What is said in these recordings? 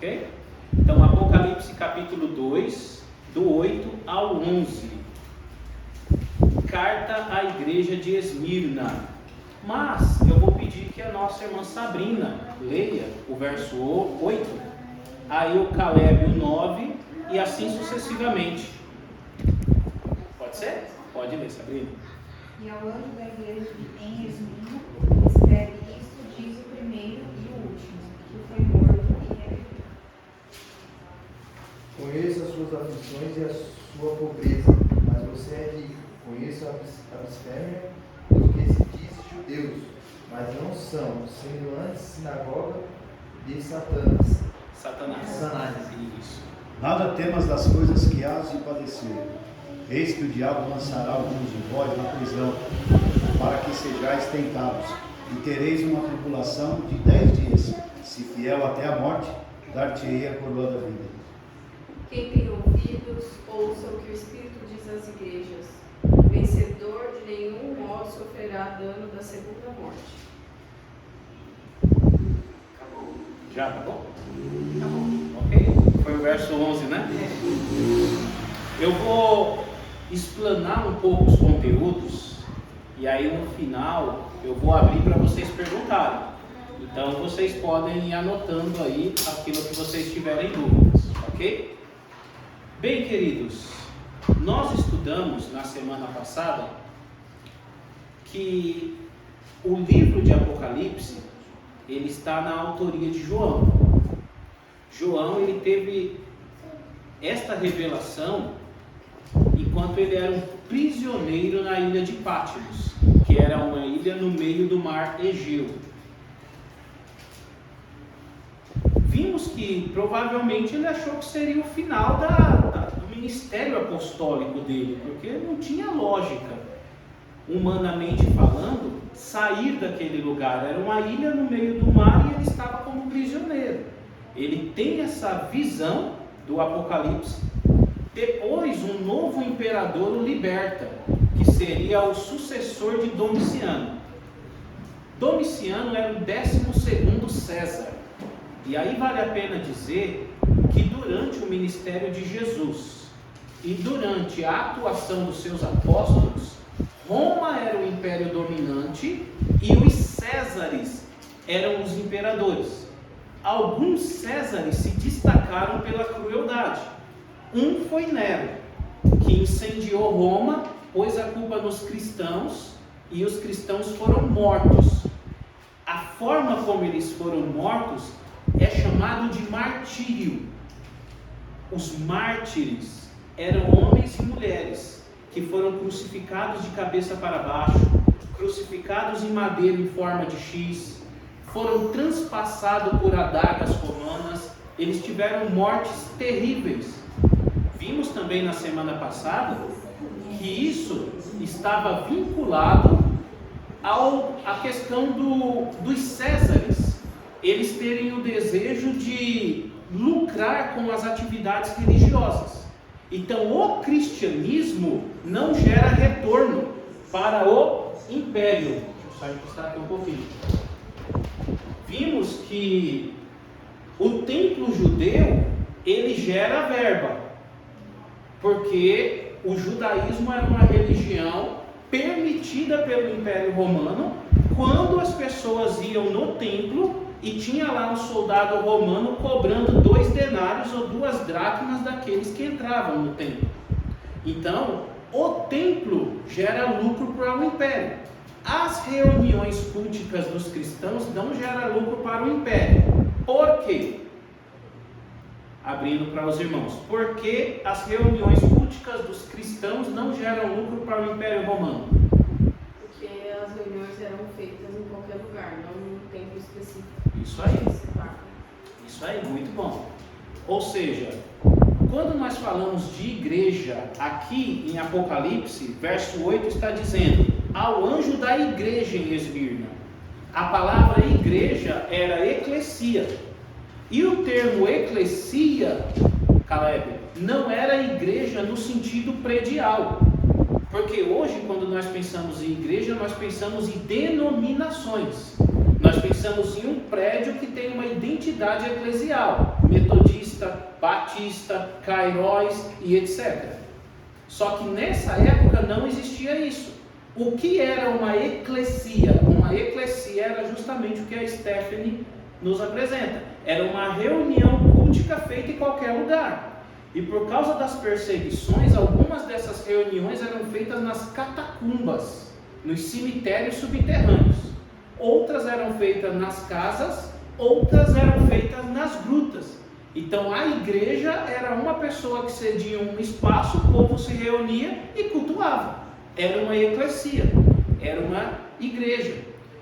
ok? Então, Apocalipse capítulo 2, do 8 ao 11. Carta à igreja de Esmirna. Mas eu vou pedir que a nossa irmã Sabrina leia o verso 8, aí o Caleb o 9 e assim sucessivamente. Pode ser? Pode ler, Sabrina. E ao anjo da igreja em Esmirna, escreve isto, diz o primeiro e o último, que foi morto e reviveu. Conheço as suas aflições e a sua pobreza, mas você é rico. Conheço a blasfêmia do que se diz judeus, mas não são, sendo antes sinagoga de Satanás. Satanás. Isso. Nada temas das coisas que hás de padecer. Eis que o diabo lançará alguns de vós na prisão, para que sejais tentados, e tereis uma tribulação de 10 dias. Se fiel até a morte, dar-te-ei a coroa da vida. Quem tem ouvidos, ouça o que o Espírito diz às igrejas. O vencedor de nenhum modo sofrerá dano da segunda morte. Acabou. Já acabou? Acabou. Ok? Foi o verso 11, né? Eu vou explanar um pouco os conteúdos e aí no final eu vou abrir para vocês perguntarem. Então vocês podem ir anotando aí aquilo que vocês tiverem dúvidas, ok? Bem, queridos, nós estudamos na semana passada que o livro de Apocalipse, ele está na autoria de João. João, ele teve esta revelação enquanto ele era um prisioneiro na ilha de Pátimos, que era uma ilha no meio do mar Egeu. Vimos que provavelmente ele achou que seria o final do ministério apostólico dele, porque não tinha lógica, humanamente falando, sair daquele lugar. Era uma ilha no meio do mar e ele estava como prisioneiro. Ele tem essa visão do Apocalipse. Depois um novo imperador o liberta, que seria o sucessor de Domiciano. Domiciano era o 12º César. E aí vale a pena dizer que durante o ministério de Jesus e durante a atuação dos seus apóstolos, Roma era o império dominante e os Césares eram os imperadores. Alguns Césares se destacaram pela crueldade. Um foi Nero, que incendiou Roma, pôs a culpa nos cristãos e os cristãos foram mortos. A forma como eles foram mortos é chamado de martírio. Os mártires eram homens e mulheres que foram crucificados de cabeça para baixo, crucificados em madeira em forma de X, foram transpassados por adagas romanas. Eles tiveram mortes terríveis. Vimos também na semana passada que isso estava vinculado à questão dos Césares, eles terem o desejo de lucrar com as atividades religiosas. Então o cristianismo não gera retorno para o império. Deixa eu só encostar aqui um pouquinho. Vimos que o templo judeu, ele gera verba, porque o judaísmo era uma religião permitida pelo Império Romano. Quando as pessoas iam no templo e tinha lá um soldado romano cobrando 2 denários ou 2 dracmas daqueles que entravam no templo. Então, o templo gera lucro para o império. As reuniões culticas dos cristãos não geram lucro para o império. Por quê? Abrindo para os irmãos. Por que as reuniões culticas dos cristãos não geram lucro para o Império Romano? Porque as reuniões eram feitas em qualquer lugar, não num tempo específico. Isso aí. Isso aí, muito bom. Ou seja, quando nós falamos de igreja, aqui em Apocalipse, verso 8 está dizendo: ao anjo da igreja em Esmirna. A palavra igreja era eclesia. E o termo eclesia, Caleb, não era igreja no sentido predial. Porque hoje, quando nós pensamos em igreja, nós pensamos em denominações. Nós pensamos em um prédio que tem uma identidade eclesial. metodista, batista, cairós e etc. Só que nessa época não existia isso. O que era uma eclesia? Uma eclesia era justamente o que a Stephanie nos apresenta. Era uma reunião cultica feita em qualquer lugar. E por causa das perseguições, algumas dessas reuniões eram feitas nas catacumbas, nos cemitérios subterrâneos. Outras eram feitas nas casas, outras eram feitas nas grutas. Então a igreja era uma pessoa que cedia um espaço, o povo se reunia e cultuava. Era uma eclesia, era uma igreja.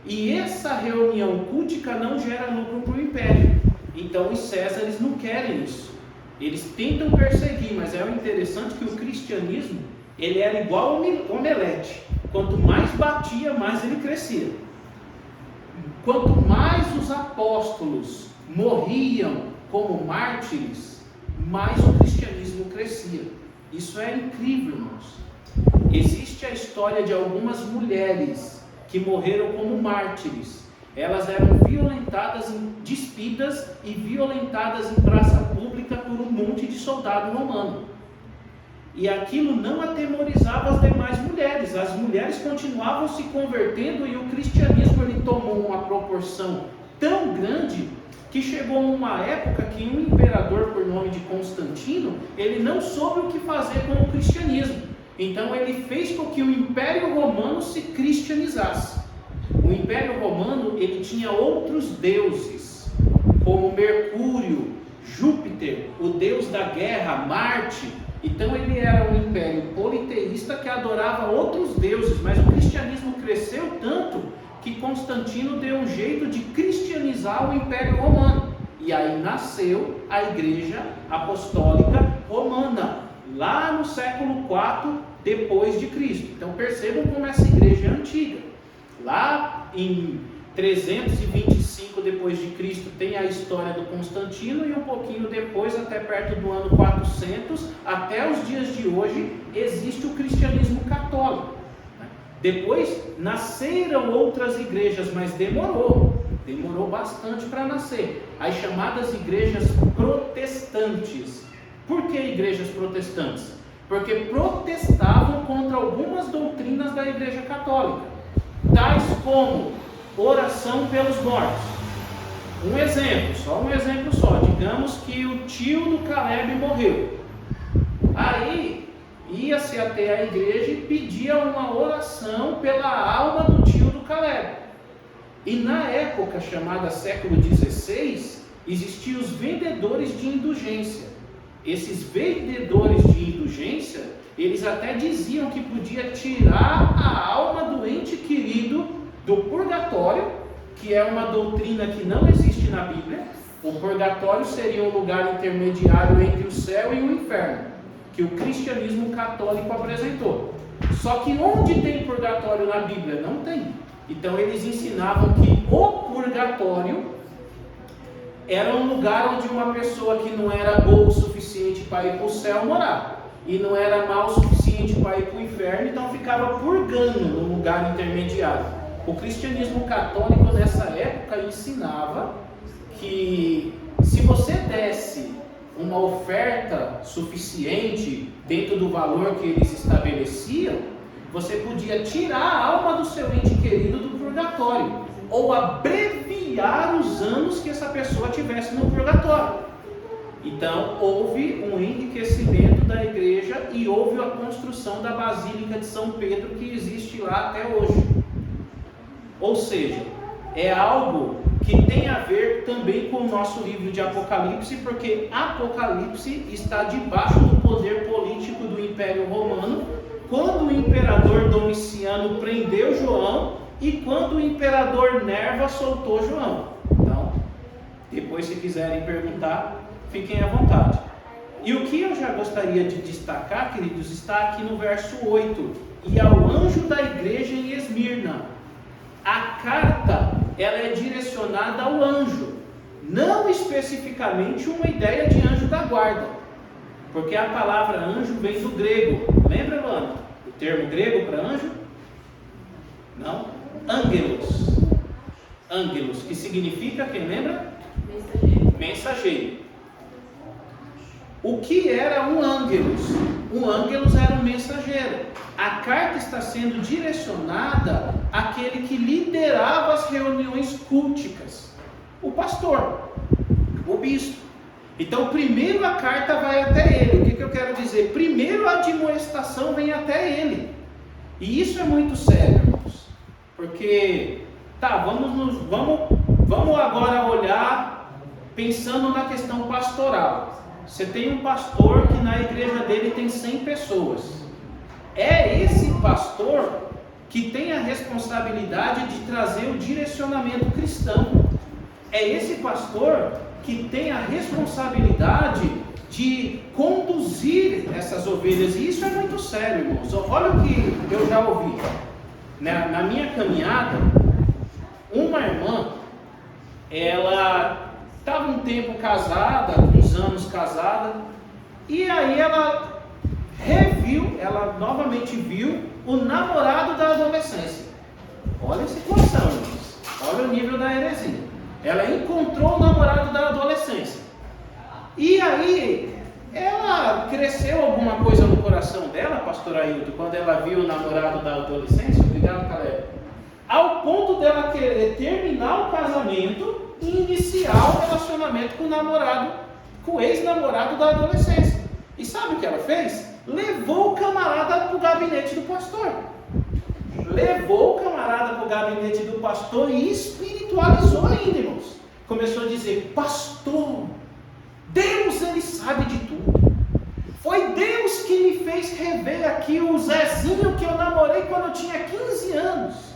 E essa reunião cultica não gera lucro para o império. Então os césares não querem isso. Eles tentam perseguir, mas é interessante que o cristianismo, ele era igual ao omelete. Quanto mais batia, mais ele crescia. Quanto mais os apóstolos morriam como mártires, mais o cristianismo crescia. Isso é incrível, irmãos. Existe a história de algumas mulheres que morreram como mártires. Elas eram violentadas, despidas e violentadas em praça pública por um monte de soldado romano. E aquilo não atemorizava as demais mulheres. As mulheres continuavam se convertendo e o cristianismo ele tomou uma proporção tão grande que chegou uma época que um imperador por nome de Constantino, ele não soube o que fazer com o cristianismo. Então ele fez com que o Império Romano se cristianizasse. O Império Romano ele tinha outros deuses, como Mercúrio, Júpiter, o deus da guerra, Marte. Então ele era um império politeísta que adorava outros deuses, mas o cristianismo cresceu tanto que Constantino deu um jeito de cristianizar o Império Romano. E aí nasceu a Igreja Apostólica Romana, lá no século IV depois de Cristo. Então percebam como essa igreja é antiga. Lá em 325 depois de Cristo tem a história do Constantino e um pouquinho depois, até perto do ano 400, até os dias de hoje, existe o cristianismo católico. Depois nasceram outras igrejas, mas demorou bastante para nascer. As chamadas igrejas protestantes. Por que igrejas protestantes? Porque protestavam contra algumas doutrinas da igreja católica, tais como oração pelos mortos. Um exemplo só. Digamos que o tio do Caleb morreu. Aí ia-se até a igreja e pedia uma oração pela alma do tio do Caleb. E na época chamada século XVI, existiam os vendedores de indulgência. Esses vendedores de indulgência, eles até diziam que podia tirar a alma do ente querido do purgatório, que é uma doutrina que não existe na Bíblia. O purgatório seria um lugar intermediário entre o céu e o inferno, que o cristianismo católico apresentou. Só que onde tem purgatório na Bíblia? Não tem. Então eles ensinavam que o purgatório era um lugar onde uma pessoa que não era boa o suficiente para ir para o céu morar, e não era mal o suficiente para ir para o inferno, então ficava purgando no lugar intermediário. O cristianismo católico nessa época ensinava que se você desse uma oferta suficiente dentro do valor que eles estabeleciam, você podia tirar a alma do seu ente querido do purgatório, ou abreviar os anos que essa pessoa tivesse no purgatório. Então houve um enriquecimento da igreja e houve a construção da Basílica de São Pedro, que existe lá até hoje. Ou seja, é algo que tem a ver também com o nosso livro de Apocalipse, porque Apocalipse está debaixo do poder político do Império Romano, quando o imperador Domiciano prendeu João e quando o imperador Nerva soltou João. Então, depois se quiserem perguntar, fiquem à vontade. E o que eu já gostaria de destacar, queridos, está aqui no verso 8. E ao anjo da igreja em Esmirna. A carta, ela é direcionada ao anjo, não especificamente uma ideia de anjo da guarda, porque a palavra anjo vem do grego. Lembra, Luana, o termo grego para anjo? Não? Ângelos, que significa, quem lembra? Mensageiro. Mensageiro. o que era um ângelos. Um ângelos era um mensageiro. A carta está sendo direcionada àquele que liderava as reuniões culticas, o pastor, o bispo. Então, primeiro a carta vai até ele. O que eu quero dizer? Primeiro a admoestação vem até ele. E isso é muito sério, irmãos. Porque, vamos agora olhar pensando na questão pastoral. Você tem um pastor que na igreja dele tem 100 pessoas. É esse pastor que tem a responsabilidade de trazer o direcionamento cristão. É esse pastor que tem a responsabilidade de conduzir essas ovelhas. E isso é muito sério, irmãos. Olha o que eu já ouvi. Na minha caminhada, uma irmã, ela estava um tempo casada, uns anos casada, e aí ela novamente viu o namorado da adolescência. Olha a situação, irmãos. Olha o nível da heresia. Ela encontrou o namorado da adolescência. E aí, ela cresceu alguma coisa no coração dela, pastor Ailton, quando ela viu o namorado da adolescência? Obrigado, Caleb. Ao ponto dela querer terminar o casamento e iniciar o relacionamento com o namorado, com o ex-namorado da adolescência. E sabe o que ela fez? Levou o camarada para o gabinete do pastor. Levou o camarada para o gabinete do pastor e espiritualizou ainda, irmãos. Começou a dizer: pastor, Deus, ele sabe de tudo. Foi Deus que me fez rever aqui o Zezinho que eu namorei quando eu tinha 15 anos.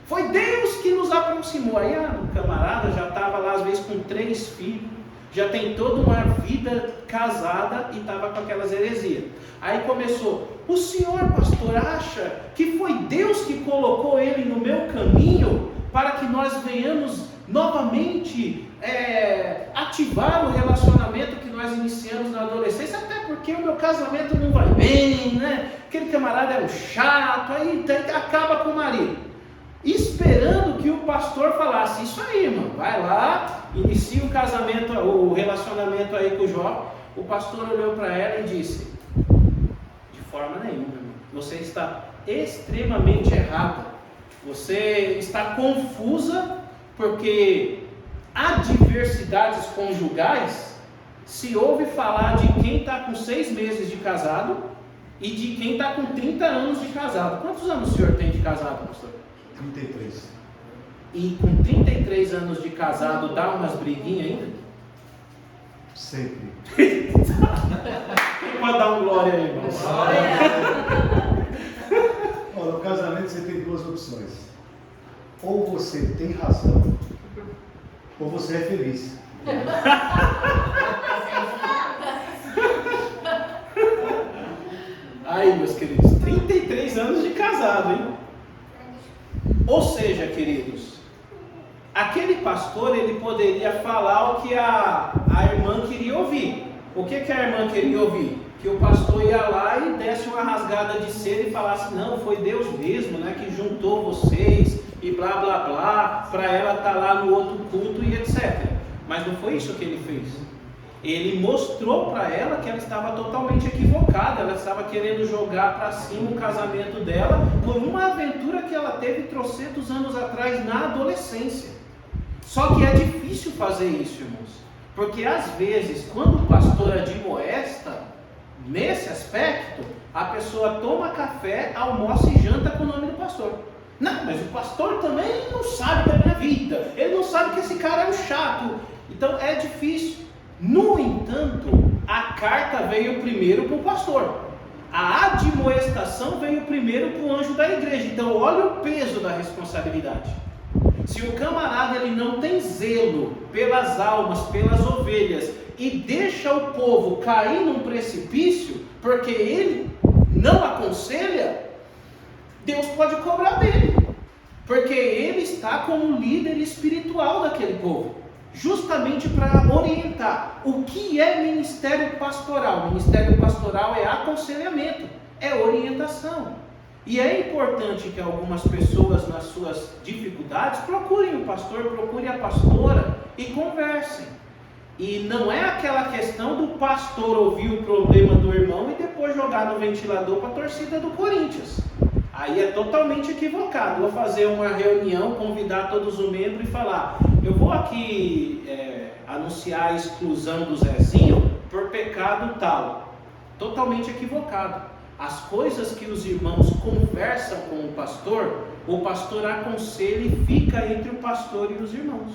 Foi Deus que nos aproximou. Aí o camarada já estava lá às vezes com 3 filhos, já tem toda uma vida casada e estava com aquelas heresias. Aí começou: o senhor, pastor, acha que foi Deus que colocou ele no meu caminho para que nós venhamos novamente ativar o relacionamento que nós iniciamos na adolescência? Até porque o meu casamento não vai bem, né? Aquele camarada é um chato, aí acaba com o marido. Esperando que o pastor falasse: isso aí, irmão, vai lá, inicia o casamento, o relacionamento aí com o Jó. O pastor olhou para ela e disse: de forma nenhuma, irmão. Você está extremamente errada. Você está confusa, porque adversidades conjugais se ouve falar de quem está com 6 meses de casado e de quem está com 30 anos de casado. Quantos anos o senhor tem de casado, pastor? 33. E com 33 anos de casado dá umas briguinhas ainda? Sempre. Quem pode dar um glória aí, irmão? Olha, no casamento você tem 2 opções. Ou você tem razão, ou você é feliz. Aí, meus queridos, 33 anos de casado, hein? Ou seja, queridos, aquele pastor, ele poderia falar o que a irmã queria ouvir. O que a irmã queria ouvir? Que o pastor ia lá e desse uma rasgada de seda e falasse: não, foi Deus mesmo, né, que juntou vocês e blá blá blá, para ela estar lá no outro culto e etc. Mas não foi isso que ele fez. Ele mostrou para ela que ela estava totalmente equivocada. Ela estava querendo jogar para cima o casamento dela por uma aventura que ela teve trocentos anos atrás na adolescência. Só que é difícil fazer isso, irmãos, porque às vezes, quando o pastor admoesta nesse aspecto, a pessoa toma café, almoça e janta com o nome do pastor. Não, mas o pastor também não sabe da minha vida, ele não sabe que esse cara é um chato. Então é difícil. No entanto, a carta veio primeiro para o pastor, a admoestação veio primeiro para o anjo da igreja. Então olha o peso da responsabilidade. Se o camarada ele não tem zelo pelas almas, pelas ovelhas, e deixa o povo cair num precipício, porque ele não aconselha, Deus pode cobrar dele, porque ele está como líder espiritual daquele povo, justamente para orientar. O que é ministério pastoral? Ministério pastoral é aconselhamento, é orientação. E é importante que algumas pessoas, nas suas dificuldades, procurem o pastor, procurem a pastora e conversem. E não é aquela questão do pastor ouvir o problema do irmão e depois jogar no ventilador para a torcida do Corinthians. Aí é totalmente equivocado. Vou fazer uma reunião, convidar todos os membros e falar: eu vou aqui anunciar a exclusão do Zezinho por pecado tal. Totalmente equivocado. As coisas que os irmãos conversam com o pastor aconselha e fica entre o pastor e os irmãos.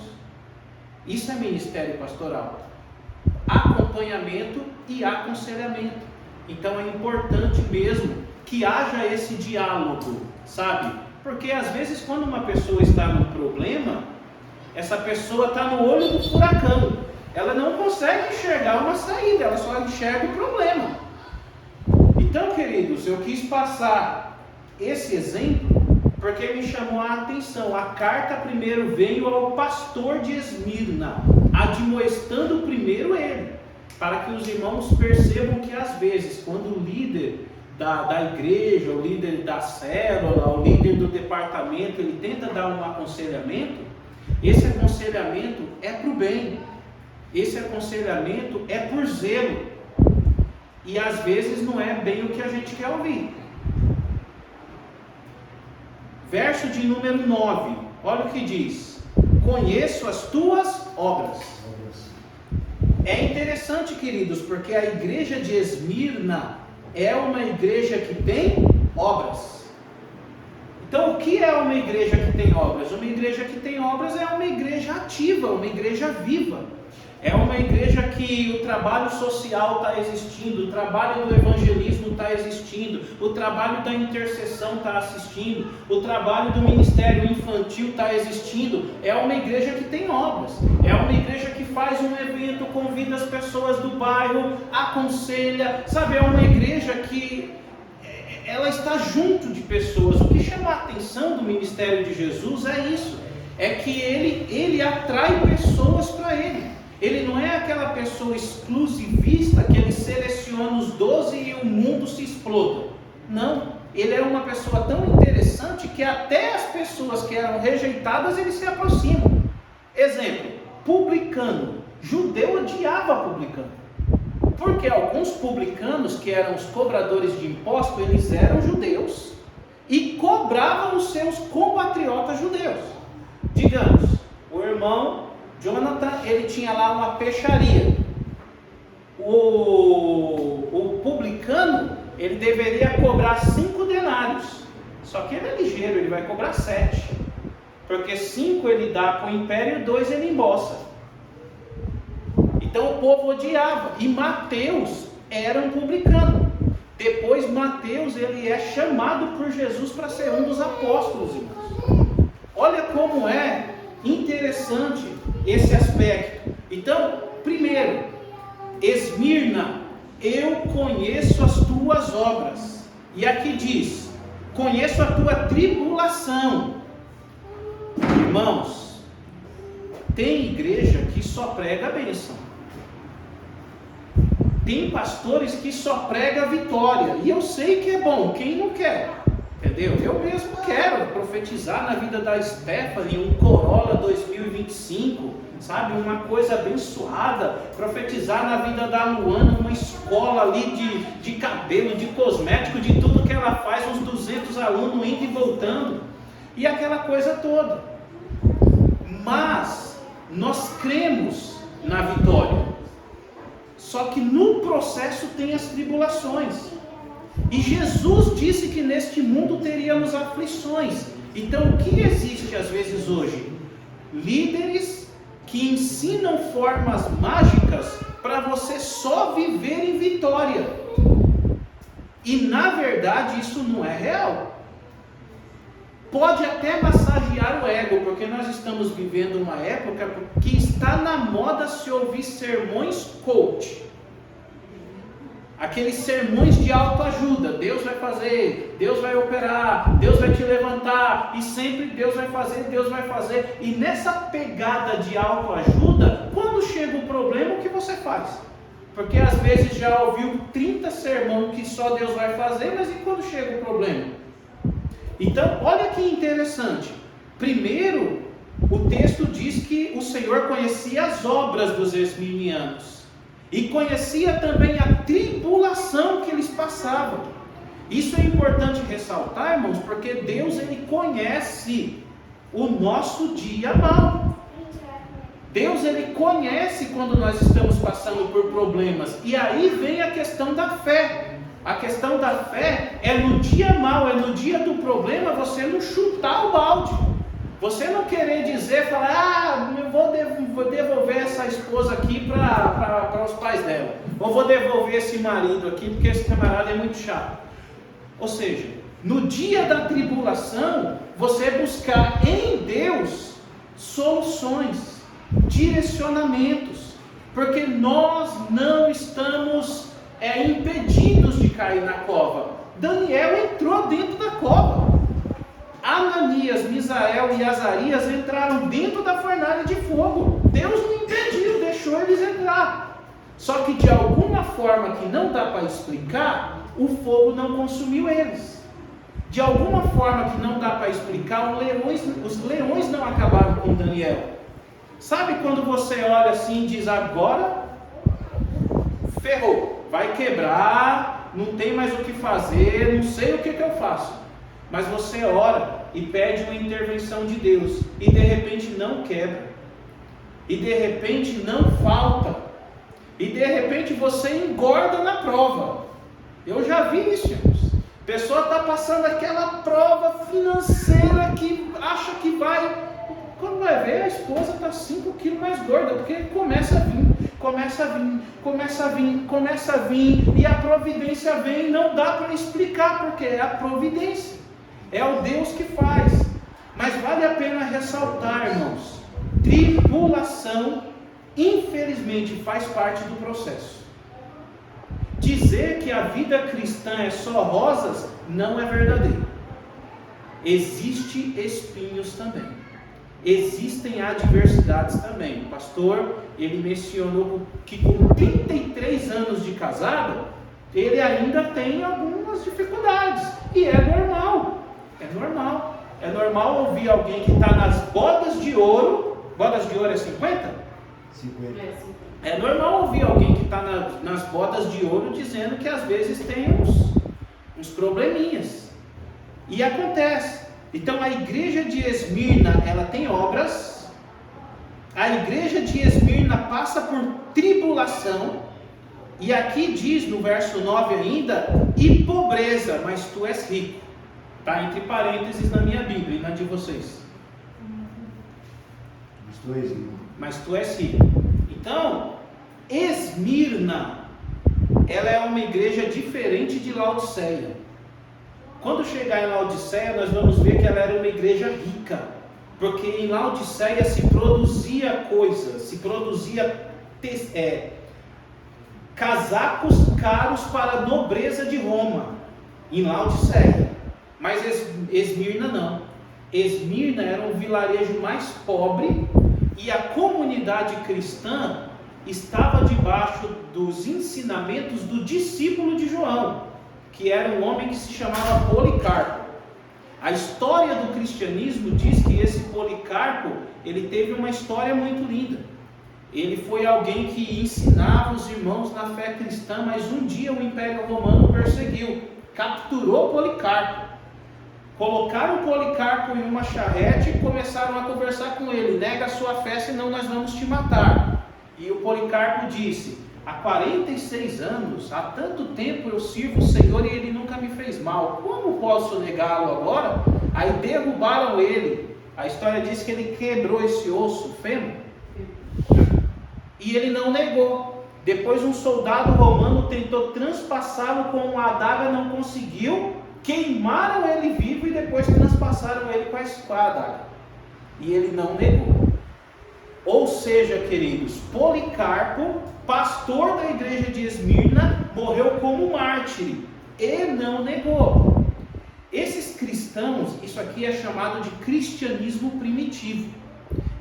Isso é ministério pastoral. Acompanhamento e aconselhamento. Então é importante mesmo que haja esse diálogo, sabe? Porque às vezes quando uma pessoa está num problema, essa pessoa está no olho do furacão. Ela não consegue enxergar uma saída, ela só enxerga o problema. Então, queridos, eu quis passar esse exemplo porque me chamou a atenção. A carta primeiro veio ao pastor de Esmirna, admoestando primeiro ele, para que os irmãos percebam que às vezes, quando o líder da igreja, o líder da célula, o líder do departamento, ele tenta dar um aconselhamento, esse aconselhamento é para o bem, esse aconselhamento é por zelo, e às vezes não é bem o que a gente quer ouvir. Verso de número 9, olha o que diz: conheço as tuas obras. É interessante, queridos, porque a igreja de Esmirna é uma igreja que tem obras. Então, o que é uma igreja que tem obras? Uma igreja que tem obras é uma igreja ativa, uma igreja viva. É uma igreja que o trabalho social está existindo, o trabalho do evangelismo está existindo, o trabalho da intercessão está assistindo, o trabalho do ministério infantil está existindo. É uma igreja que tem obras, é uma igreja que faz um evento, convida as pessoas do bairro, aconselha, sabe? É uma igreja que ela está junto de pessoas. O que chama a atenção do ministério de Jesus é isso, é que ele atrai pessoas para ele. Ele não é aquela pessoa exclusivista que ele seleciona os 12 e o mundo se exploda. Não, ele é uma pessoa tão interessante que até as pessoas que eram rejeitadas ele se aproxima. Exemplo, publicano. Judeu odiava publicano. Porque alguns publicanos, que eram os cobradores de impostos, eles eram judeus e cobravam os seus compatriotas judeus. Digamos, o irmão Jonathan, ele tinha lá uma peixaria. O publicano, ele deveria cobrar 5 denários. Só que ele é ligeiro, ele vai cobrar 7. Porque 5 ele dá para o império e 2 ele embolsa. Então o povo odiava. E Mateus era um publicano. Depois Mateus, ele é chamado por Jesus para ser um dos apóstolos, irmãos. Olha como é interessante esse aspecto. Então, primeiro, Esmirna, eu conheço as tuas obras. E aqui diz: conheço a tua tribulação. Irmãos, tem igreja que só prega a bênção. Tem pastores que só prega a vitória. E eu sei que é bom, quem não quer? Entendeu? Eu mesmo quero profetizar na vida da Stephanie um Corolla 2025, sabe? Uma coisa abençoada. Profetizar na vida da Luana uma escola ali de cabelo, de cosmético, de tudo que ela faz, uns 200 alunos indo e voltando. E aquela coisa toda. Mas nós cremos na vitória. Só que no processo tem as tribulações. E Jesus disse que neste mundo teríamos aflições. Então o que existe às vezes hoje? Líderes que ensinam formas mágicas para você só viver em vitória. E na verdade isso não é real. Pode até massagear o ego, porque nós estamos vivendo uma época que está na moda se ouvir sermões coach. Aqueles sermões de autoajuda. Deus vai fazer, Deus vai operar, Deus vai te levantar, e sempre Deus vai fazer, Deus vai fazer. E nessa pegada de autoajuda, quando chega o problema, o que você faz? Porque às vezes já ouviu 30 sermões que só Deus vai fazer, mas e quando chega o problema? Então, olha que interessante. Primeiro, o texto diz que o Senhor conhecia as obras dos esmirnianos e conhecia também a tribulação que eles passavam. Isso é importante ressaltar, irmãos, porque Deus, ele conhece o nosso dia mal. Deus, ele conhece quando nós estamos passando por problemas. E aí vem a questão da fé. A questão da fé é no dia mal, é no dia do problema, você não chutar o balde. Você não querer dizer, falar, eu vou devolver essa esposa aqui para os pais dela. Ou vou devolver esse marido aqui, porque esse camarada é muito chato. Ou seja, no dia da tribulação, você buscar em Deus soluções, direcionamentos, porque nós não estamos impedidos de cair na cova. Daniel entrou dentro da cova. Ananias, Misael e Azarias entraram dentro da fornalha de fogo. Deus não impediu, deixou eles entrar. Só que de alguma forma que não dá para explicar, o fogo não consumiu eles. De alguma forma que não dá para explicar, os leões não acabaram com Daniel. Sabe quando você olha assim e diz, agora ferrou, vai quebrar, não tem mais o que fazer, não sei o que eu faço. Mas você ora e pede uma intervenção de Deus, e de repente não quebra, e de repente não falta, e de repente você engorda na prova. Eu já vi isso, irmãos. A pessoa está passando aquela prova financeira que acha que vai. Quando vai ver, a esposa está 5 quilos mais gorda, porque começa a vir, e a providência vem, não dá para explicar, porque é a providência, é o Deus que faz. Mas vale a pena ressaltar, irmãos, tribulação, infelizmente, faz parte do processo. Dizer que a vida cristã é só rosas, não é verdadeiro. Existem espinhos também. Existem adversidades também. O pastor, ele mencionou que com 33 anos de casado, ele ainda tem algumas dificuldades. E é normal. É normal. É normal ouvir alguém que está nas bodas de ouro. Bodas de ouro é 50? 50. É normal ouvir alguém que está nas bodas de ouro dizendo que às vezes tem uns probleminhas. E acontece. Então a igreja de Esmirna, ela tem obras. A igreja de Esmirna passa por tribulação. E aqui diz no verso 9 ainda, e pobreza, mas tu és rico. Está entre parênteses na minha Bíblia e na de vocês. Mas tu és rico. Então, Esmirna, ela é uma igreja diferente de Laodiceia. Quando chegar em Laodiceia, nós vamos ver que ela era uma igreja rica, porque em Laodiceia se produzia coisas, se produzia casacos caros para a nobreza de Roma, em Laodiceia. Mas Esmirna não. Esmirna era um vilarejo mais pobre, e a comunidade cristã estava debaixo dos ensinamentos do discípulo de João, que era um homem que se chamava Policarpo. A história do cristianismo diz que esse Policarpo, ele teve uma história muito linda. Ele foi alguém que ensinava os irmãos na fé cristã, mas um dia o Império Romano perseguiu, capturou Policarpo. Colocaram o Policarpo em uma charrete e começaram a conversar com ele. Nega a sua fé, senão nós vamos te matar. E o Policarpo disse, há 46 anos, há tanto tempo eu sirvo o Senhor e Ele nunca me fez mal. Como posso negá-lo agora? Aí derrubaram ele. A história diz que ele quebrou esse osso, fêmur. E ele não negou. Depois um soldado romano tentou transpassá-lo com uma adaga, não conseguiu. Queimaram ele vivo e depois transpassaram ele com a adaga. E ele não negou. Ou seja, queridos, Policarpo, pastor da igreja de Esmirna, morreu como mártir e não negou. Esses cristãos, isso aqui é chamado de cristianismo primitivo.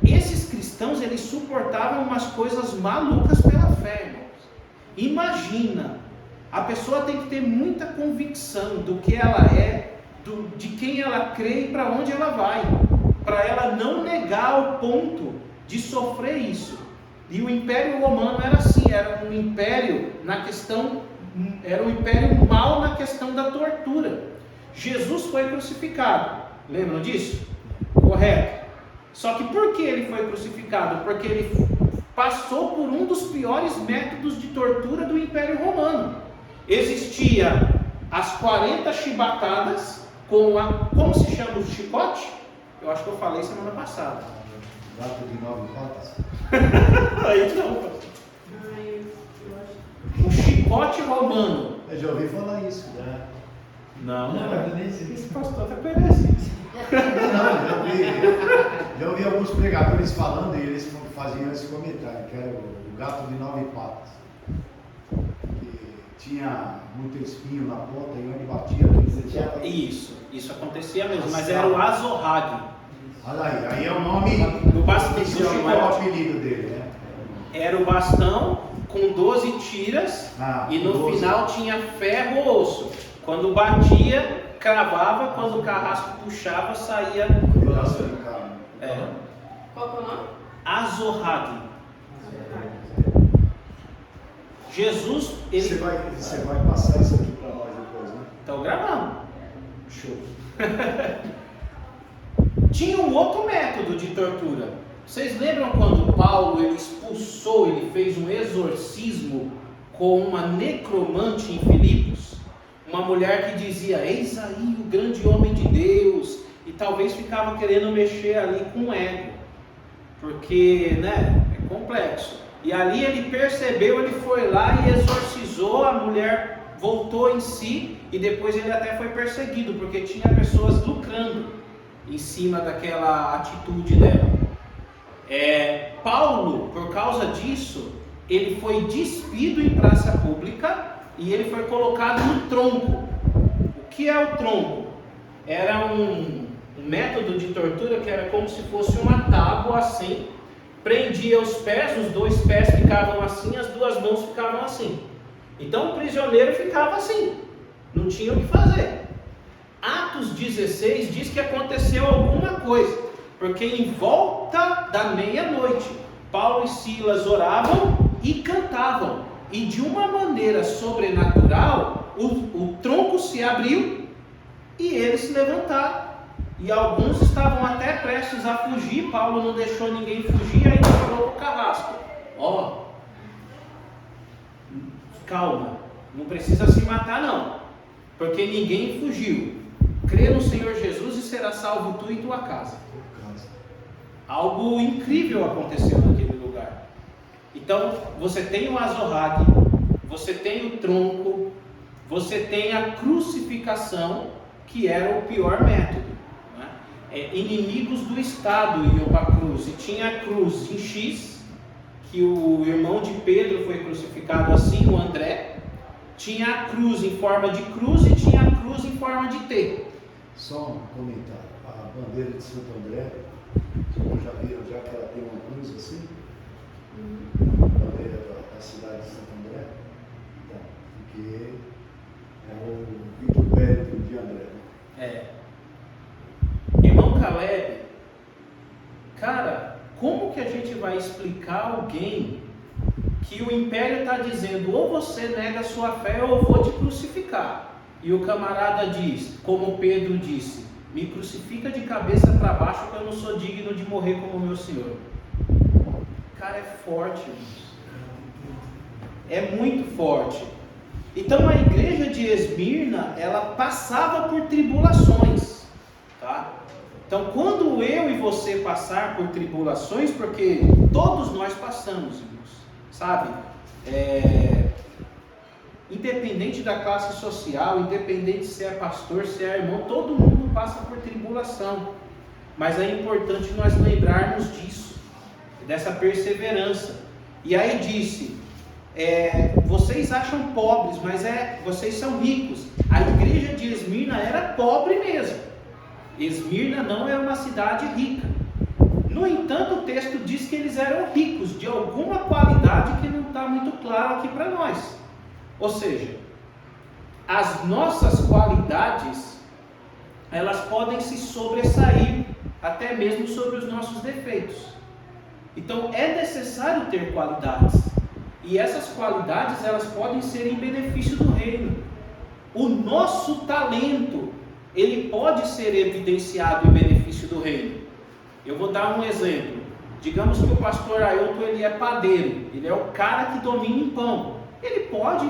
Esses cristãos, eles suportavam umas coisas malucas pela fé, irmãos. Imagina, a pessoa tem que ter muita convicção do que ela é, de quem ela crê e para onde ela vai, para ela não negar ao ponto de sofrer isso. E o Império Romano era assim, era um império era um império mau na questão da tortura. Jesus foi crucificado, lembram disso? Correto. Só que por que ele foi crucificado? Porque ele passou por um dos piores métodos de tortura do Império Romano. Existia as 40 chibatadas como se chama o chicote? Eu acho que eu falei semana passada. Gato de 9 patas. Aí não. Ai, eu acho. O chicote romano. Eu já ouvi falar isso, né? Não, eu nem sei. esse pastor tá conhecendo. Já ouvi alguns pregadores falando e eles faziam esse comentário, que era o gato de 9 patas. Que tinha muito espinho na ponta e onde batia, Isso acontecia mesmo, mas era o azorrague. Olha aí é o nome do bastão, oficial, é o apelido dele, né? Era o bastão com 12 tiras e no 12. final tinha ferro ou osso. Quando batia, cravava, quando o carrasco puxava, saía. Pedaço de carne. Qual que é o nome? Azorrague. Jesus, ele. Você vai passar isso aqui para nós depois, né? Estão gravando. Show. Tinha um outro método de tortura. Vocês lembram quando Paulo ele fez um exorcismo com uma necromante em Filipos? Uma mulher que dizia, eis aí o grande homem de Deus, e talvez ficava querendo mexer ali com o ego, porque, né, é complexo. E ali ele percebeu, ele foi lá e exorcizou, a mulher voltou em si, e depois ele até foi perseguido, porque tinha pessoas lucrando em cima daquela atitude dela. Paulo, por causa disso, ele foi despido em praça pública e ele foi colocado no tronco. O que é o tronco? Era um método de tortura que era como se fosse uma tábua assim, prendia os pés, os 2 pés ficavam assim, as 2 mãos ficavam assim. Então o prisioneiro ficava assim, não tinha o que fazer. Atos 16 diz que aconteceu alguma coisa, porque em volta da meia-noite, Paulo e Silas oravam e cantavam, e de uma maneira sobrenatural, o tronco se abriu e eles se levantaram. E alguns estavam até prestes a fugir, Paulo não deixou ninguém fugir, aí falou para o carrasco, calma, não precisa se matar não, porque ninguém fugiu. Crê no Senhor Jesus e será salvo tu e tua casa. Algo incrível aconteceu naquele lugar. Então, você tem o azorrague, você tem o tronco, você tem a crucificação, que era o pior método. Né? Inimigos do Estado iam para a cruz, e tinha a cruz em X, que o irmão de Pedro foi crucificado assim, o André. Tinha a cruz em forma de cruz e tinha a cruz em forma de T. Só um comentário. A bandeira de Santo André, vocês já viram já que ela tem uma cruz assim? A bandeira da cidade de Santo André? Então, porque é o vitupério de André. Irmão Caleb, cara, como que a gente vai explicar alguém que o império está dizendo, ou você nega a sua fé ou eu vou te crucificar? E o camarada diz, como Pedro disse, me crucifica de cabeça para baixo que eu não sou digno de morrer como meu Senhor. Cara, é forte, irmãos. É muito forte. Então a igreja de Esmirna, ela passava por tribulações, tá? Então quando eu e você passar por tribulações, porque todos nós passamos, irmãos, sabe? Independente da classe social, independente se é pastor, se é irmão, todo mundo passa por tribulação. Mas é importante nós lembrarmos disso, dessa perseverança. E aí disse, vocês acham pobres, mas vocês são ricos. A igreja de Esmirna era pobre mesmo. Esmirna não era uma cidade rica. No entanto, o texto diz que eles eram ricos, de alguma qualidade que não está muito claro aqui para nós. Ou seja, as nossas qualidades, elas podem se sobressair até mesmo sobre os nossos defeitos. Então é necessário ter qualidades, e essas qualidades elas podem ser em benefício do reino. O nosso talento, ele pode ser evidenciado em benefício do reino. Eu vou dar um exemplo. Digamos que o pastor Ailton, ele é padeiro, ele é o cara que domina em pão. Ele pode,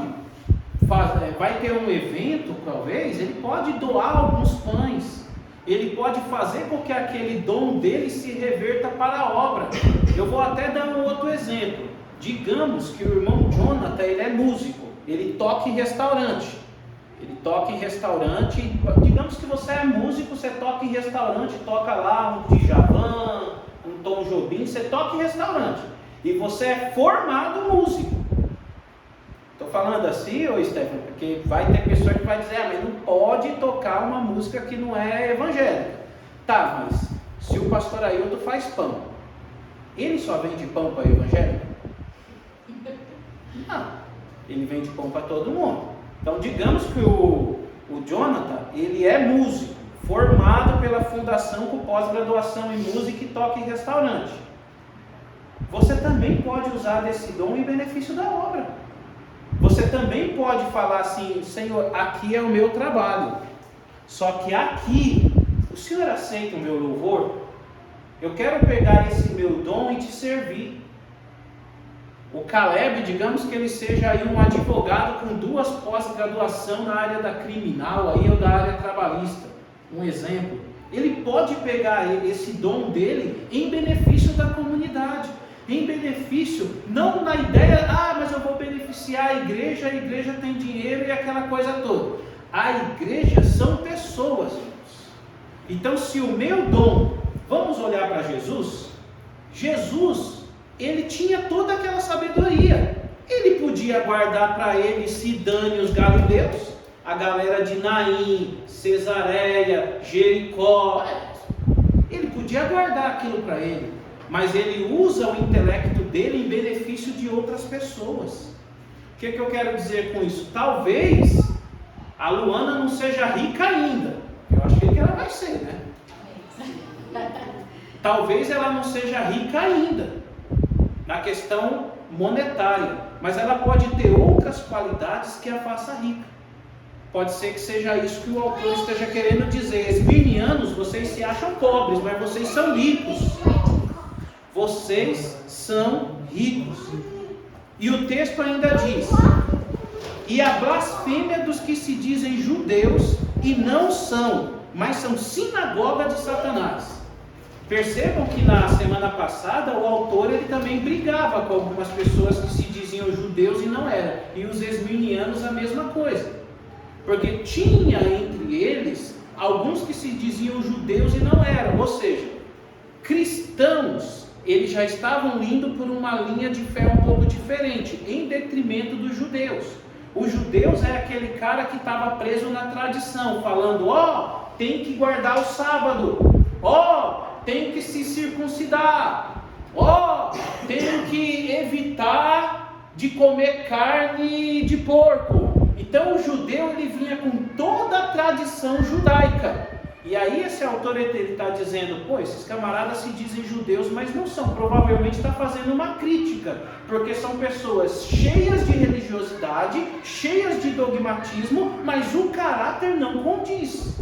vai ter um evento talvez, ele pode doar alguns pães, ele pode fazer com que aquele dom dele se reverta para a obra. Eu vou até dar um outro exemplo. Digamos que o irmão Jonathan, ele é músico, ele toca em restaurante. Digamos que você é músico, você toca em restaurante, toca lá um Djavan, um Tom Jobim, você toca em restaurante. E você é formado músico. Estou falando assim, ô Stefano, porque vai ter pessoa que vai dizer, mas não pode tocar uma música que não é evangélica. Tá, mas se o pastor Ailton faz pão, ele só vende pão para evangélico? Não, ele vende pão para todo mundo. Então digamos que o Jonathan, ele é músico, formado pela fundação com pós-graduação em música e toca em restaurante. Você também pode usar desse dom em benefício da obra. Você também pode falar assim, Senhor, aqui é o meu trabalho, só que aqui, o Senhor aceita o meu louvor? Eu quero pegar esse meu dom e te servir. O Caleb, digamos que ele seja aí um advogado com 2 pós-graduação na área da criminal aí, ou da área trabalhista, um exemplo. Ele pode pegar esse dom dele em benefício da comunidade, em benefício, não na ideia, mas eu vou beneficiar a igreja tem dinheiro e aquela coisa toda. A igreja são pessoas, irmãos. Então se o meu dom, vamos olhar para Jesus, ele tinha toda aquela sabedoria. Ele podia guardar para ele se dane os galileus, a galera de Naim, Cesareia, Jericó. Ele podia guardar aquilo para ele, mas ele usa o intelecto dele em benefício de outras pessoas. O que eu quero dizer com isso? Talvez a Luana não seja rica ainda. Eu acho que ela vai ser, né? Talvez ela não seja rica ainda na questão monetária, mas ela pode ter outras qualidades que a faça rica. Pode ser que seja isso que o autor esteja querendo dizer. Esmirnianos, vocês se acham pobres, mas vocês são ricos. Vocês são ricos. E o texto ainda diz: e a blasfêmia dos que se dizem judeus e não são, mas são sinagoga de Satanás. Percebam que na semana passada o autor ele também brigava com algumas pessoas que se diziam judeus e não eram. E os esmirnianos a mesma coisa. Porque tinha entre eles alguns que se diziam judeus e não eram. Ou seja, cristãos, eles já estavam indo por uma linha de fé um pouco diferente, em detrimento dos judeus. Os judeus é aquele cara que estava preso na tradição, falando, tem que guardar o sábado, tem que se circuncidar, tem que evitar de comer carne de porco. Então o judeu ele vinha com toda a tradição judaica. E aí esse autor ele está dizendo, esses camaradas se dizem judeus, mas não são. Provavelmente está fazendo uma crítica, porque são pessoas cheias de religiosidade, cheias de dogmatismo, mas o caráter não condiz.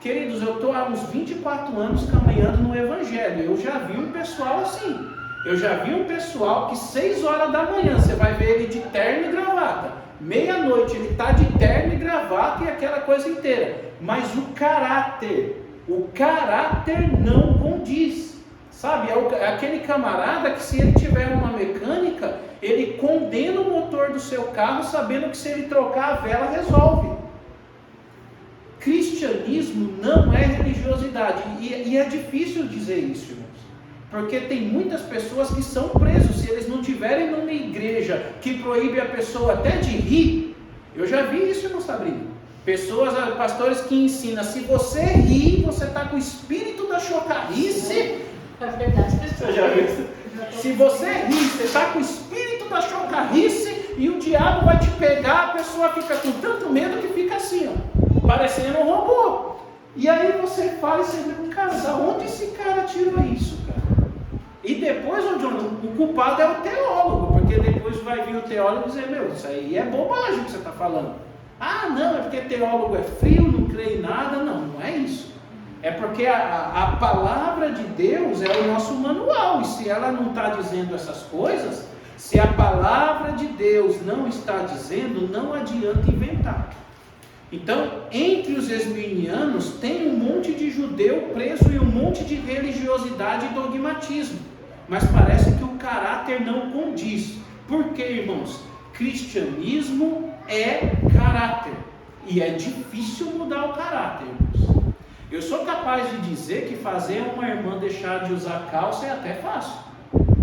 Queridos, eu estou há uns 24 anos caminhando no Evangelho. Eu já vi um pessoal assim. Eu já vi um pessoal que 6 horas da manhã, você vai ver ele de terno e gravata. Meia-noite ele está de terno e gravata e aquela coisa inteira. Mas o caráter não condiz. Sabe, é aquele camarada que se ele tiver uma mecânica, ele condena o motor do seu carro sabendo que se ele trocar a vela resolve. Cristianismo não é religiosidade. E é difícil dizer isso, irmãos. Porque tem muitas pessoas que são presos. Se eles não tiverem numa igreja que proíbe a pessoa até de rir. Eu já vi isso, irmão Sabrina. Pastores que ensinam, se você rir, você está com o espírito da chocarrice. É verdade. Você já viu isso? Se você rir, você está com o espírito da chocarrice e o diabo vai te pegar, a pessoa fica com tanto medo que fica assim, parecendo um robô. E aí você fala e você vê, cara, da onde esse cara tirou isso, cara? E depois, o culpado é o teólogo, porque depois vai vir o teólogo e dizer, meu, isso aí é bobagem que você está falando. Ah, não, é porque teólogo é frio, não crê em nada. Não, não é isso. É porque a palavra de Deus é o nosso manual, e se ela não está dizendo essas coisas, se a palavra de Deus não está dizendo, não adianta inventar. Então, entre os esmirnianos tem um monte de judeu preso e um monte de religiosidade e dogmatismo, mas parece que o caráter não condiz. Por quê, irmãos? Cristianismo é caráter, e é difícil mudar o caráter, irmãos. Eu sou capaz de dizer que fazer uma irmã deixar de usar calça é até fácil.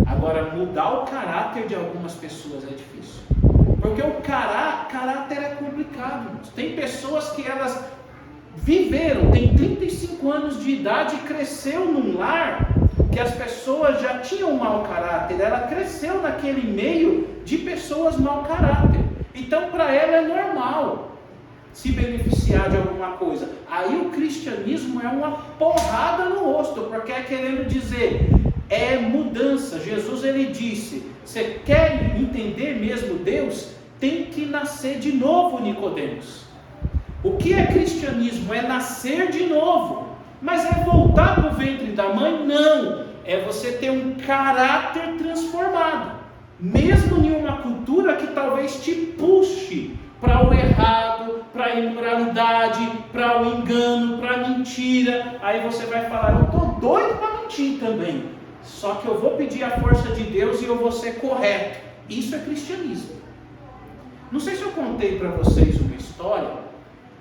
Agora, mudar o caráter de algumas pessoas é difícil. Porque o caráter é complicado, irmãos. Tem pessoas que elas viveram, tem 35 anos de idade e cresceu num lar que as pessoas já tinham mau caráter. Ela cresceu naquele meio de pessoas mau caráter. Então, para ela é normal se beneficiar de alguma coisa. Aí o cristianismo é uma porrada no rosto, porque é querendo dizer, é mudança. Jesus, ele disse, você quer entender mesmo Deus? Tem que nascer de novo, Nicodemos. O que é cristianismo? É nascer de novo. Mas é voltar para o ventre da mãe? Não. É você ter um caráter transformado. Mesmo em uma cultura que talvez te puxe para o errado, para a imoralidade, para o engano, para a mentira. Aí você vai falar, eu estou doido para mentir também. Só que eu vou pedir a força de Deus e eu vou ser correto. Isso é cristianismo. Não sei se eu contei para vocês uma história.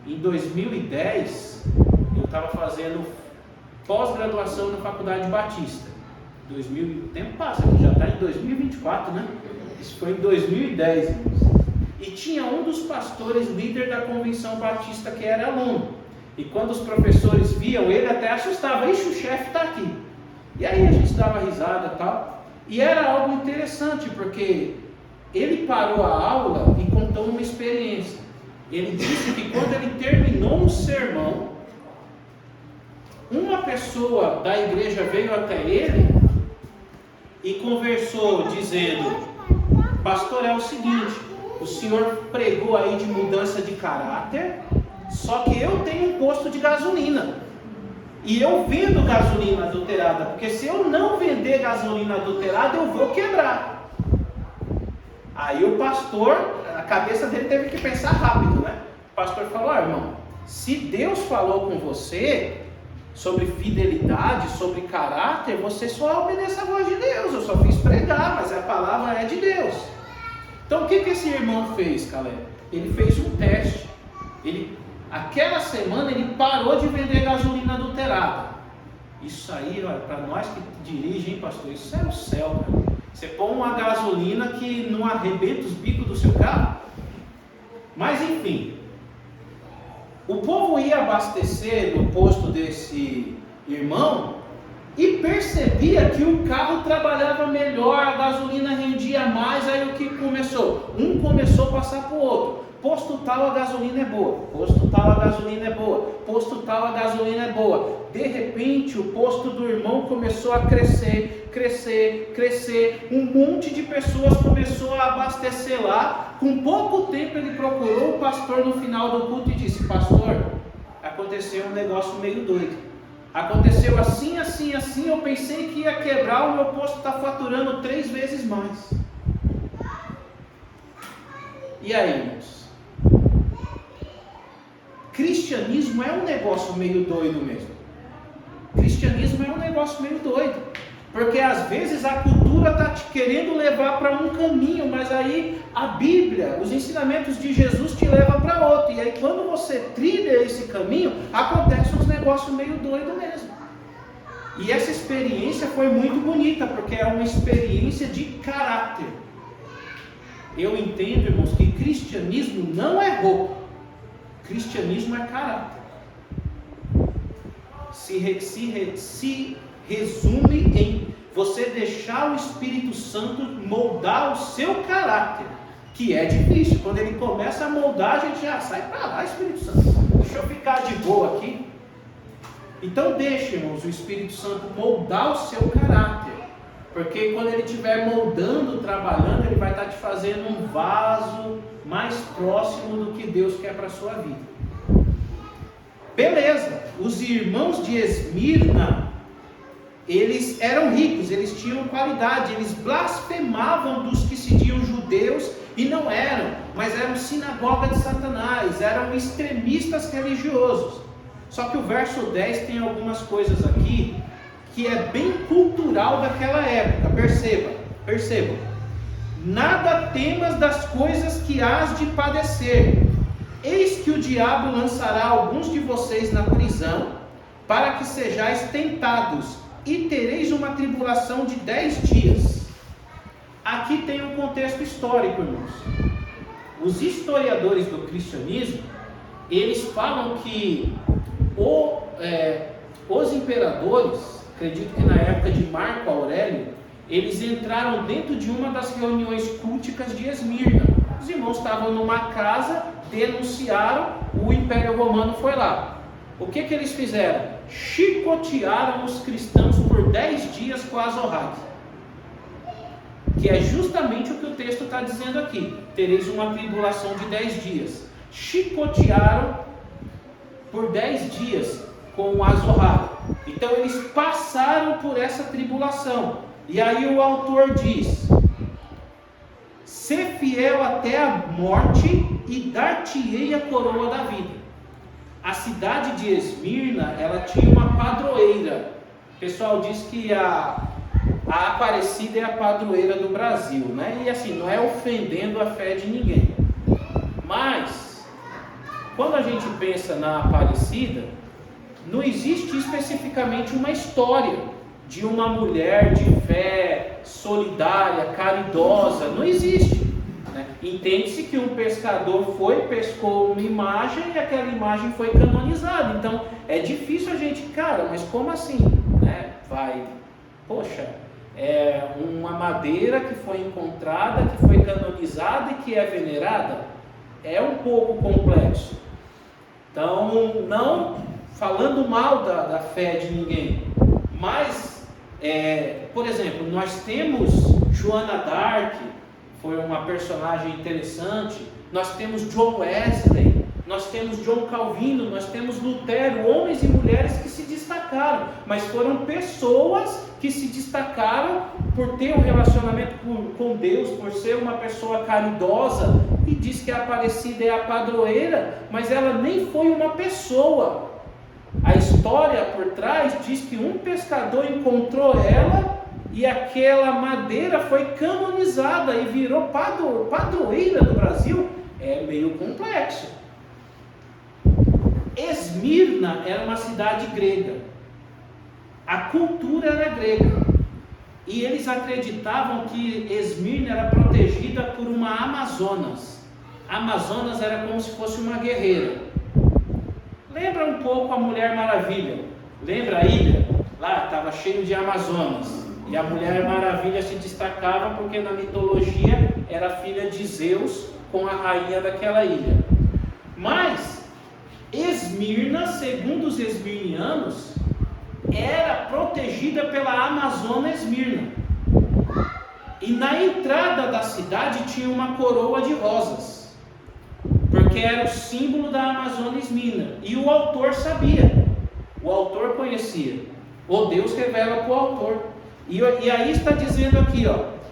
Em 2010, eu estava fazendo pós-graduação na Faculdade Batista. O tempo passa, já está em 2024, né? Isso foi em 2010, irmãos. E tinha um dos pastores líder da Convenção Batista que era aluno. E quando os professores viam ele, até assustava. Ixi, o chefe está aqui. E aí a gente dava risada e tal. E era algo interessante, porque ele parou a aula e contou uma experiência. Ele disse que quando ele terminou um sermão, uma pessoa da igreja veio até ele e conversou dizendo, pastor, é o seguinte, o senhor pregou aí de mudança de caráter, só que eu tenho um posto de gasolina e eu vendo gasolina adulterada, porque se eu não vender gasolina adulterada eu vou quebrar. Aí o pastor, a cabeça dele teve que pensar rápido, né? O pastor falou, irmão, se Deus falou com você sobre fidelidade, sobre caráter, você só obedece a voz de Deus. Eu só fiz pregar, mas a palavra é de Deus. Então o que esse irmão fez, Caleb? Ele fez um teste. Aquela semana ele parou de vender gasolina adulterada. Isso aí, para nós que dirigem, pastor, isso é o céu, cara. Você põe uma gasolina que não arrebenta os bicos do seu carro. Mas enfim, o povo ia abastecer no posto desse irmão e percebia que o carro trabalhava melhor, a gasolina rendia mais. Aí o que começou? Um começou a passar para o outro. Posto tal, a gasolina é boa. Posto tal, a gasolina é boa. Posto tal, a gasolina é boa. De repente, o posto do irmão começou a crescer. Um monte de pessoas começou a abastecer lá. Com pouco tempo, ele procurou o pastor no final do culto e disse, pastor, aconteceu um negócio meio doido. Aconteceu assim, eu pensei que ia quebrar, o meu posto está faturando 3 vezes mais. E aí, irmãos? Cristianismo é um negócio meio doido mesmo. Cristianismo é um negócio meio doido. Porque às vezes a cultura está te querendo levar para um caminho, mas aí a Bíblia, os ensinamentos de Jesus te levam para outro. E aí quando você trilha esse caminho, acontece uns negócios meio doido mesmo. E essa experiência foi muito bonita, porque é uma experiência de caráter. Eu entendo, irmãos, que cristianismo não é roupa. Cristianismo é caráter. Se resume em você deixar o Espírito Santo moldar o seu caráter, que é difícil. Quando ele começa a moldar, a gente já sai para lá, Espírito Santo. Deixa eu ficar de boa aqui. Então deixe, irmãos, o Espírito Santo moldar o seu caráter. Porque quando ele estiver moldando, trabalhando, ele vai estar te fazendo um vaso mais próximo do que Deus quer para a sua vida. Beleza, os irmãos de Esmirna, eles eram ricos, eles tinham qualidade, eles blasfemavam dos que se diziam judeus e não eram, mas eram sinagoga de Satanás, eram extremistas religiosos. Só que o verso 10 tem algumas coisas aqui que é bem cultural daquela época. Percebam. Nada temas das coisas que hás de padecer. Eis que o diabo lançará alguns de vocês na prisão, para que sejais tentados, e tereis uma tribulação de 10 dias. Aqui tem um contexto histórico, irmãos. Os historiadores do cristianismo, eles falam que os imperadores, acredito que na época de Marco Aurélio, eles entraram dentro de uma das reuniões culticas de Esmirna. Os irmãos estavam numa casa, denunciaram, o Império Romano foi lá. O que eles fizeram? Chicotearam os cristãos por 10 dias com a azorrague. Que é justamente o que o texto está dizendo aqui. Tereis uma tribulação de 10 dias. Chicotearam por 10 dias com o azorrague. Então eles passaram por essa tribulação. E aí o autor diz: ser fiel até a morte e dar-te-ei a coroa da vida. A cidade de Esmirna, ela tinha uma padroeira. O pessoal diz que a Aparecida é a padroeira do Brasil, né? E assim, não é ofendendo a fé de ninguém. Mas, quando a gente pensa na Aparecida, não existe especificamente uma história de uma mulher de fé solidária, caridosa. Não existe. Né? Entende-se que um pescador pescou uma imagem e aquela imagem foi canonizada. Então, é difícil a gente, cara, mas como assim? Né? É uma madeira que foi encontrada, que foi canonizada e que é venerada. É um pouco complexo. Então, não falando mal da fé de ninguém, mas, por exemplo, nós temos Joana d'Arc, foi uma personagem interessante. Nós temos John Wesley, nós temos John Calvino, nós temos Lutero, homens e mulheres que se destacaram, mas foram pessoas que se destacaram por ter um relacionamento com Deus, por ser uma pessoa caridosa, e diz que a Aparecida é a padroeira, mas ela nem foi uma pessoa. A história por trás diz que um pescador encontrou ela e aquela madeira foi canonizada e virou padroeira do Brasil. É meio complexo. Esmirna era uma cidade grega. A cultura era grega. E eles acreditavam que Esmirna era protegida por uma Amazonas. A Amazonas era como se fosse uma guerreira. Lembra um pouco a Mulher Maravilha? Lembra a ilha? Lá estava cheio de Amazonas. E a Mulher Maravilha se destacava porque na mitologia era filha de Zeus com a rainha daquela ilha. Mas Esmirna, segundo os esmirnianos, era protegida pela Amazona Esmirna. E na entrada da cidade tinha uma coroa de rosas, porque era o símbolo da Amazônia Esmirna. E o autor sabia, o autor conhecia, o Deus revela para o autor. E aí está dizendo aqui,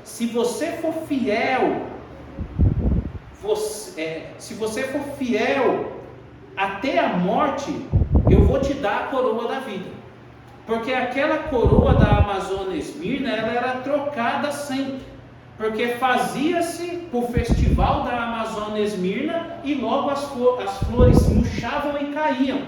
se você for fiel, se você for fiel até a morte, eu vou te dar a coroa da vida. Porque aquela coroa da Amazônia Esmirna, ela era trocada sempre. Porque fazia-se o festival da Amazônia Esmirna e logo as flores murchavam e caíam.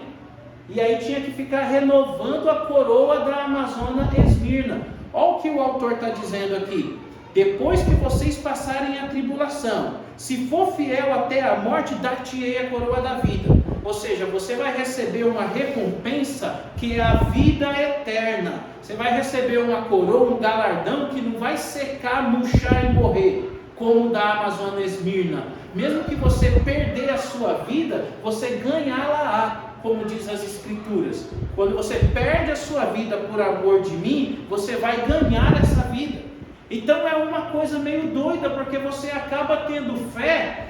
E aí tinha que ficar renovando a coroa da Amazônia Esmirna. Olha o que o autor está dizendo aqui. Depois que vocês passarem a tribulação, se for fiel até a morte, dar-te-ei a coroa da vida. Ou seja, você vai receber uma recompensa que é a vida eterna. Você vai receber uma coroa, um galardão que não vai secar, murchar e morrer, como o da Amazônia Esmirna. Mesmo que você perder a sua vida, você ganhá-la-á. como diz as Escrituras. Quando você perde a sua vida por amor de mim, você vai ganhar essa vida. Então é uma coisa meio doida, porque você acaba tendo fé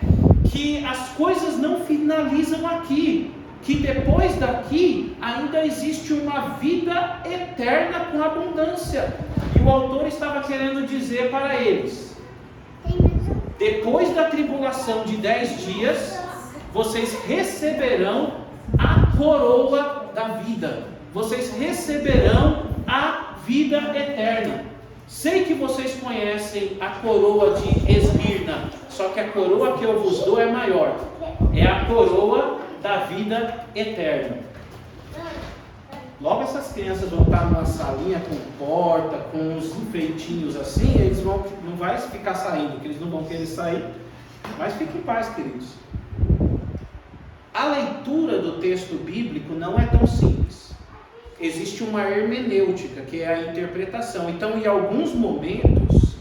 que as coisas não finalizam aqui, que depois daqui ainda existe uma vida eterna com abundância. E o autor estava querendo dizer para eles: depois da tribulação de 10 dias, vocês receberão a coroa da vida. Vocês receberão a vida eterna. Sei que vocês conhecem a coroa de Esmirna, só que a coroa que eu vos dou é maior. É a coroa da vida eterna. Logo essas crianças vão estar numa salinha com porta, com uns enfeitinhos assim, eles não vai ficar saindo, porque eles não vão querer sair. Mas fiquem em paz, queridos. A leitura do texto bíblico não é tão simples. Existe uma hermenêutica, que é a interpretação. Então, em alguns momentos,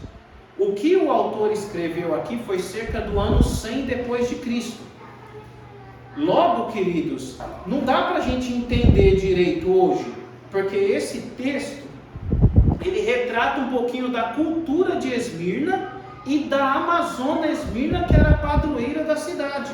o que o autor escreveu aqui foi cerca do ano 100 depois de Cristo. Logo, queridos, não dá para a gente entender direito hoje, porque esse texto, ele retrata um pouquinho da cultura de Esmirna e da Amazona Esmirna, que era a padroeira da cidade.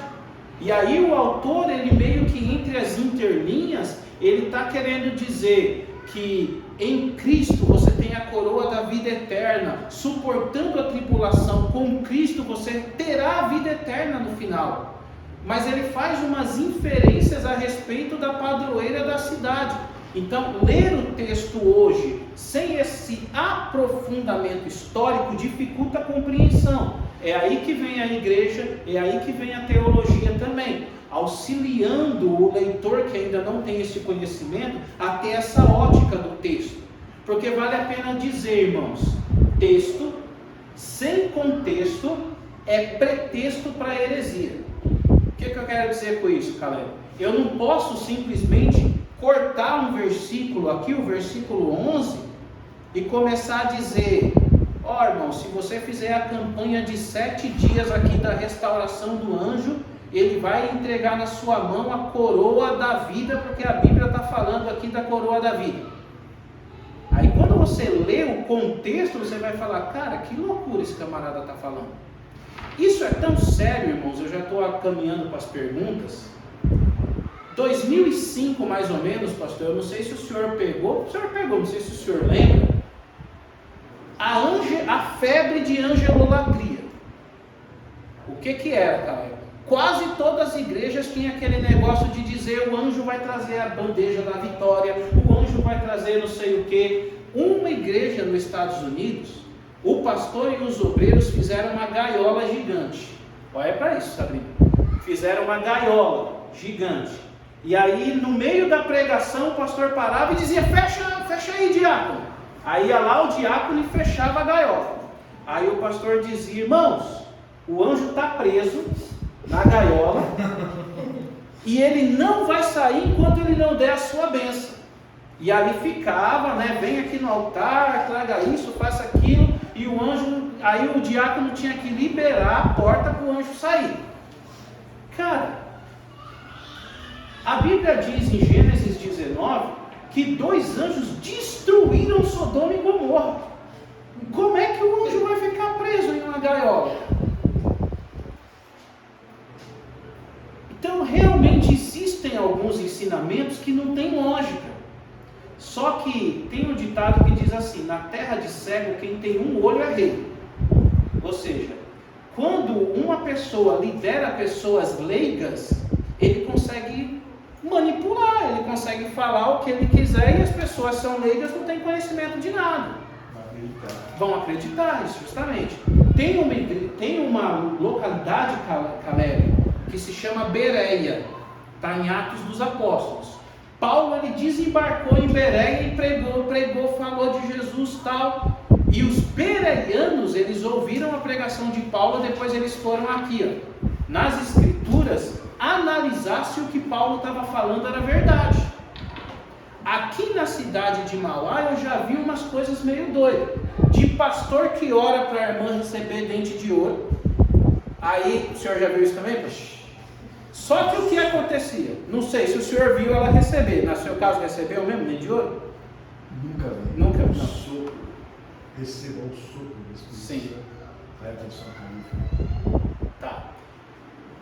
E aí o autor, ele meio que entre as interlinhas, ele está querendo dizer que em Cristo você tem a coroa da vida eterna, suportando a tribulação, com Cristo você terá a vida eterna no final. Mas ele faz umas inferências a respeito da padroeira da cidade. Então, ler o texto hoje, sem esse aprofundamento histórico, dificulta a compreensão. É aí que vem a igreja, é aí que vem a teologia também, auxiliando o leitor que ainda não tem esse conhecimento a ter essa ótica do texto. Porque vale a pena dizer, irmãos, texto sem contexto é pretexto para heresia. O que eu quero dizer com isso, Caleb? Eu não posso simplesmente cortar um versículo aqui, o versículo 11, e começar a dizer: ó, irmão, se você fizer a campanha de 7 dias aqui da restauração do anjo, ele vai entregar na sua mão a coroa da vida, porque a Bíblia está falando aqui da coroa da vida. Aí quando você lê o contexto, você vai falar: cara, que loucura esse camarada está falando. Isso é tão sério, irmãos, eu já estou caminhando para as perguntas. 2005 mais ou menos, pastor, eu não sei se o senhor pegou, não sei se o senhor lembra, a febre de angelolatria. O que era, cara? Quase todas as igrejas tinham aquele negócio de dizer: o anjo vai trazer a bandeja da vitória, o anjo vai trazer não sei o que. Uma igreja nos Estados Unidos, o pastor e os obreiros fizeram uma gaiola gigante. Olha para isso, Sabrina. Fizeram uma gaiola gigante. E aí, no meio da pregação, o pastor parava e dizia: fecha aí, diácono. Aí ia lá o diácono e fechava a gaiola. Aí o pastor dizia: irmãos, o anjo está preso na gaiola e ele não vai sair enquanto ele não der a sua bênção. E ali ficava, né? Vem aqui no altar, traga isso, faça aquilo. E o anjo, aí o diácono tinha que liberar a porta para o anjo sair. Cara, a Bíblia diz em Gênesis 19 que 2 anjos destruíram Sodoma e Gomorra. Como é que o anjo vai ficar preso em uma gaiola? Então, realmente existem alguns ensinamentos que não têm lógica. Só que tem um ditado que diz assim: na terra de cego, quem tem um olho é rei. Ou seja, quando uma pessoa lidera pessoas leigas, ele consegue manipular, ele consegue falar o que ele quiser, e as pessoas são leigas, não têm conhecimento de nada. Vão acreditar, justamente. Tem uma localidade, Caleb, que se chama Bereia, está em Atos dos Apóstolos. Paulo, ele desembarcou em Bereia e pregou, falou de Jesus e tal. E os bereianos, eles ouviram a pregação de Paulo, depois eles foram aqui, ó, nas Escrituras, analisar se o que Paulo estava falando era verdade. Aqui na cidade de Mauá, eu já vi umas coisas meio doidas. De pastor que ora para a irmã receber dente de ouro. Aí, o senhor já viu isso também? Só que o que acontecia? Não sei se o senhor viu ela receber. No seu caso, recebeu mesmo, nem de ouro? Nunca vi. Nunca vi. Um sopro. Receba o sopro do Espírito Sim. Santo. Vai para a sua cabeça. Tá.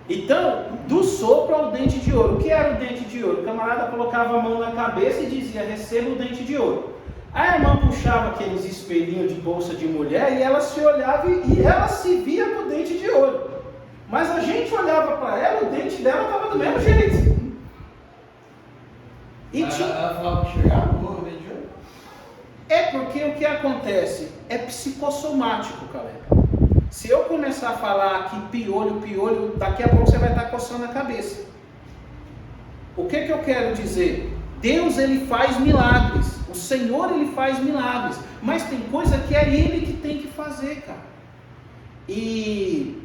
Então, do sopro ao dente de ouro. O que era o dente de ouro? O camarada colocava a mão na cabeça e dizia, receba o dente de ouro. A irmã puxava aqueles espelhinhos de bolsa de mulher e ela se olhava e ela se via com o dente de ouro. Mas a gente olhava para ela, o dente dela estava do mesmo jeito. E Ela falava que enxergava o dente de ouro? É porque o que acontece é psicossomático, Caleb. Se eu começar a falar aqui piolho, daqui a pouco você vai estar coçando a cabeça. O que eu quero dizer? Deus, ele faz milagres. O Senhor, ele faz milagres. Mas tem coisa que é ele que tem que fazer, cara. E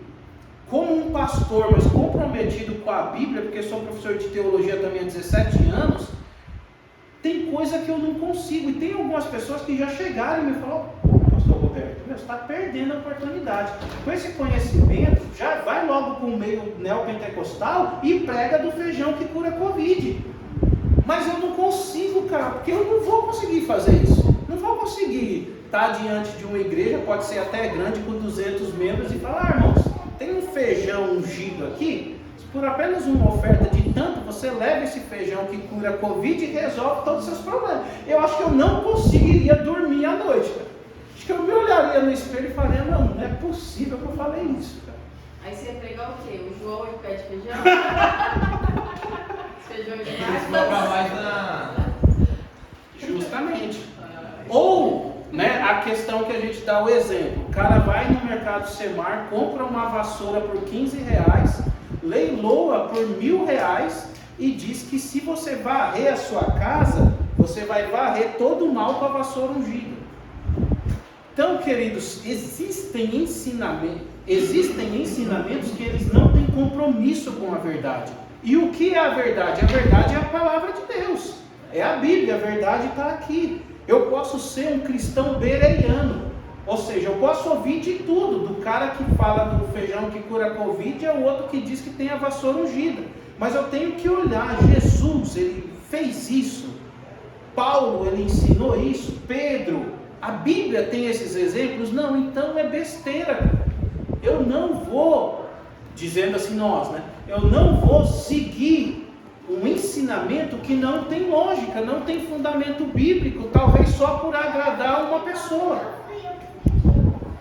como um pastor, mas comprometido com a Bíblia, porque sou professor de teologia também há 17 anos, tem coisa que eu não consigo. E tem algumas pessoas que já chegaram e me falaram, pô, pastor Roberto, você está perdendo a oportunidade. Com esse conhecimento, já vai logo para o meio neopentecostal e prega do feijão que cura Covid. Mas eu não consigo, cara, porque eu não vou conseguir fazer isso. Não vou conseguir estar diante de uma igreja, pode ser até grande, com 200 membros, e falar, irmãos, tem um feijão ungido aqui, por apenas uma oferta de tanto, você leva esse feijão que cura Covid e resolve todos os seus problemas. Eu acho que eu não conseguiria dormir à noite, cara. Acho que eu me olharia no espelho e falaria, não é possível que eu falei isso, cara. Aí você ia pregar o quê? O João e o pé de feijão? Feijão demais? Colocar mais na... Justamente. Ou, né, a questão que a gente dá o exemplo, o cara vai no mercado Semar, compra uma vassoura por R$15, leiloa por R$1.000 e diz que se você varrer a sua casa, você vai varrer todo o mal com a vassoura ungida. Então, queridos, existem ensinamentos que eles não têm compromisso com a verdade. E o que é a verdade? A verdade é a palavra de Deus. É a Bíblia, a verdade está aqui. Eu posso ser um cristão bereiano, ou seja, eu posso ouvir de tudo, do cara que fala do feijão que cura a Covid ao outro que diz que tem a vassoura ungida. Mas eu tenho que olhar, Jesus, ele fez isso, Paulo, ele ensinou isso, Pedro, a Bíblia tem esses exemplos? Não, então é besteira. Eu não vou, dizendo assim nós, né? Eu não vou seguir um ensinamento que não tem lógica, não tem fundamento bíblico, talvez só por agradar uma pessoa.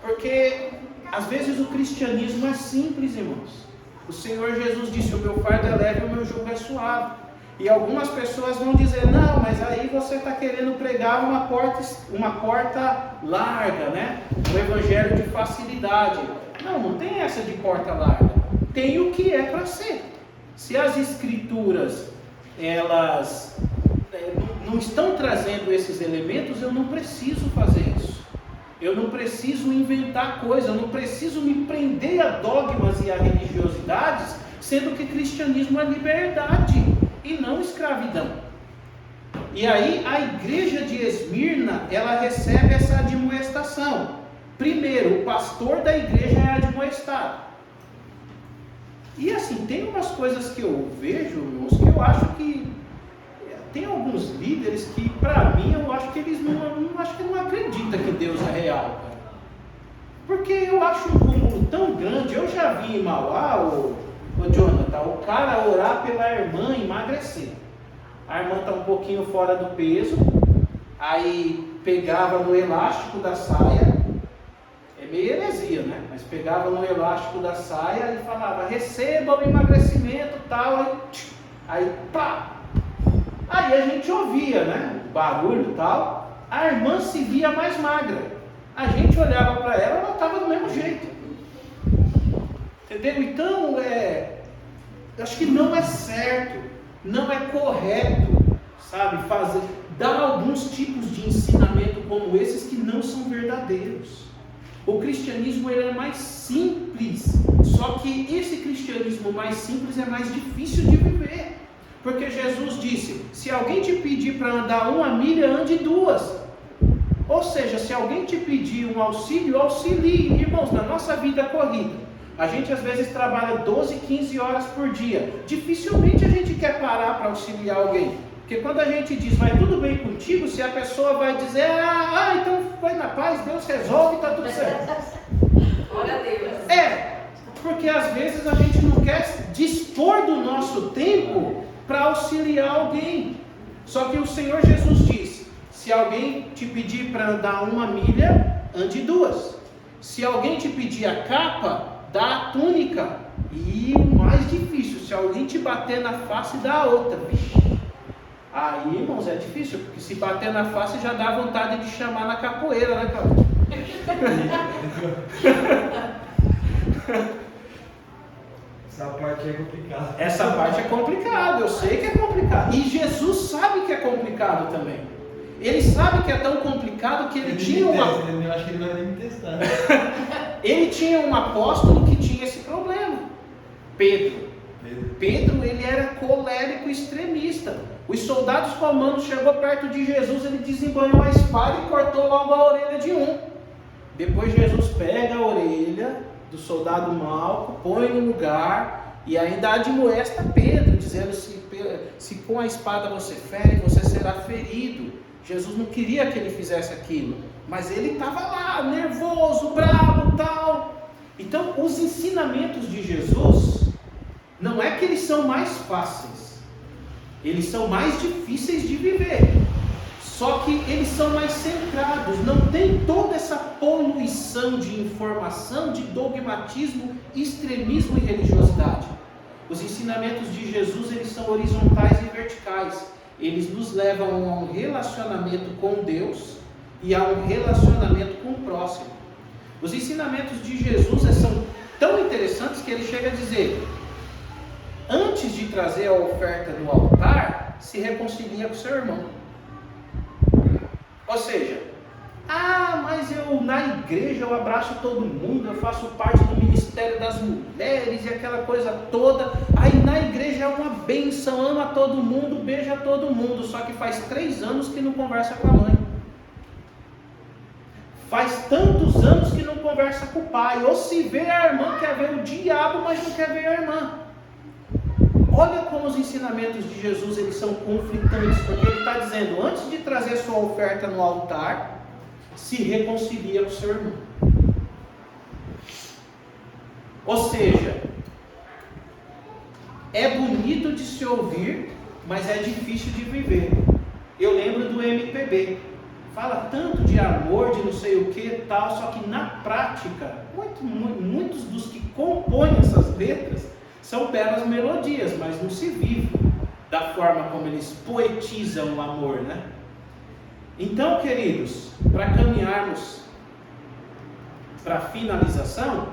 Porque às vezes o cristianismo é simples, irmãos. O Senhor Jesus disse, o meu fardo é leve e o meu jugo é suave. E algumas pessoas vão dizer, não, mas aí você está querendo pregar uma porta larga, né? Um evangelho de facilidade. Não, não tem essa de porta larga. Tem o que é para ser. Se as escrituras, elas não estão trazendo esses elementos, eu não preciso fazer isso. Eu não preciso inventar coisas, eu não preciso me prender a dogmas e a religiosidades, sendo que cristianismo é liberdade e não escravidão. E aí a igreja de Esmirna, ela recebe essa admoestação. Primeiro, o pastor da igreja é admoestado. E assim, tem umas coisas que eu vejo, irmãos, que eu acho que tem alguns líderes que, para mim, eu acho que eles não acreditam que Deus é real, cara. Porque eu acho um cúmulo tão grande. Eu já vi em Mauá, o Jonathan, o cara orar pela irmã emagrecer. A irmã está um pouquinho fora do peso, aí pegava no elástico da saia. É meio heresia, né? Mas pegava no elástico da saia e falava, receba o emagrecimento tal, aí pá! Aí a gente ouvia, né? O barulho e tal, a irmã se via mais magra. A gente olhava para ela, ela estava do mesmo jeito. Entendeu? Então, acho que não é certo, não é correto, sabe? Dar alguns tipos de ensinamento como esses que não são verdadeiros. O cristianismo ele é mais simples, só que esse cristianismo mais simples é mais difícil de viver, porque Jesus disse, se alguém te pedir para andar 1 milha, ande 2, ou seja, se alguém te pedir um auxílio, auxilie. Irmãos, na nossa vida corrida, A gente às vezes trabalha 12, 15 horas por dia. Dificilmente a gente quer parar para auxiliar alguém. Porque quando a gente diz, vai tudo bem contigo, se a pessoa vai dizer, então vai na paz, Deus resolve, está tudo certo. Glória a Deus. Porque às vezes a gente não quer dispor do nosso tempo para auxiliar alguém. Só que o Senhor Jesus diz, se alguém te pedir para andar 1 milha, ande 2. Se alguém te pedir a capa, dá a túnica. E o mais difícil, se alguém te bater na face, dá a outra. Aí, irmãos, é difícil, porque se bater na face já dá vontade de chamar na capoeira, né, Cláudio? Essa parte é complicada. Essa parte é complicada, eu sei que é complicado. E Jesus sabe que é complicado também. Ele sabe que é tão complicado que ele tinha uma... Eu acho que ele não vai nem me testar. Ele tinha um apóstolo que tinha esse problema. Pedro, ele era colérico extremista. Os soldados romanos chegou perto de Jesus, ele desembanhou a espada e cortou logo a orelha de um. Depois Jesus pega a orelha do soldado Malco, põe no lugar e ainda admoesta Pedro, dizendo, se com a espada você fere, você será ferido. Jesus não queria que ele fizesse aquilo, mas ele estava lá, nervoso, bravo, tal. Então, os ensinamentos de Jesus, não é que eles são mais fáceis, eles são mais difíceis de viver. Só que eles são mais centrados, não tem toda essa poluição de informação, de dogmatismo, extremismo e religiosidade. Os ensinamentos de Jesus, eles são horizontais e verticais. Eles nos levam a um relacionamento com Deus e a um relacionamento com o próximo. Os ensinamentos de Jesus são tão interessantes que ele chega a dizer, antes de trazer a oferta no altar, se reconcilia com o seu irmão. Ou seja, mas eu na igreja eu abraço todo mundo, eu faço parte do ministério das mulheres e aquela coisa toda. Aí na igreja é uma bênção, ama todo mundo, beija todo mundo, só que faz 3 anos que não conversa com a mãe. Faz tantos anos que não conversa com o pai. Ou se vê a irmã, quer ver o diabo, mas não quer ver a irmã. Olha como os ensinamentos de Jesus, eles são conflitantes, porque ele está dizendo, antes de trazer sua oferta no altar, se reconcilia com o seu irmão. Ou seja, é bonito de se ouvir, mas é difícil de viver. Eu lembro do MPB, fala tanto de amor, de não sei o que e tal, só que na prática, muitos dos que compõem essas letras, são belas melodias, mas não se vive da forma como eles poetizam o amor, né? Então, queridos, para caminharmos para a finalização,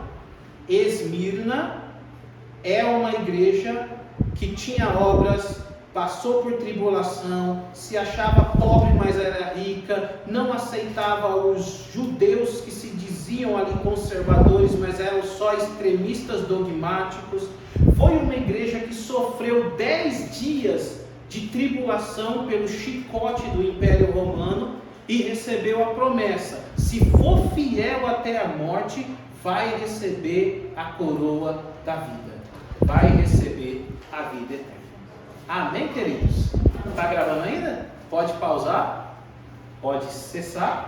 Esmirna é uma igreja que tinha obras, passou por tribulação, se achava pobre, mas era rica, não aceitava os judeus que se diziam ali conservadores, mas eram só extremistas dogmáticos. Foi uma igreja que sofreu 10 dias de tribulação pelo chicote do Império Romano e recebeu a promessa: se for fiel até a morte, vai receber a coroa da vida, vai receber a vida eterna. Amém, queridos? Está gravando ainda? Pode pausar? Pode cessar?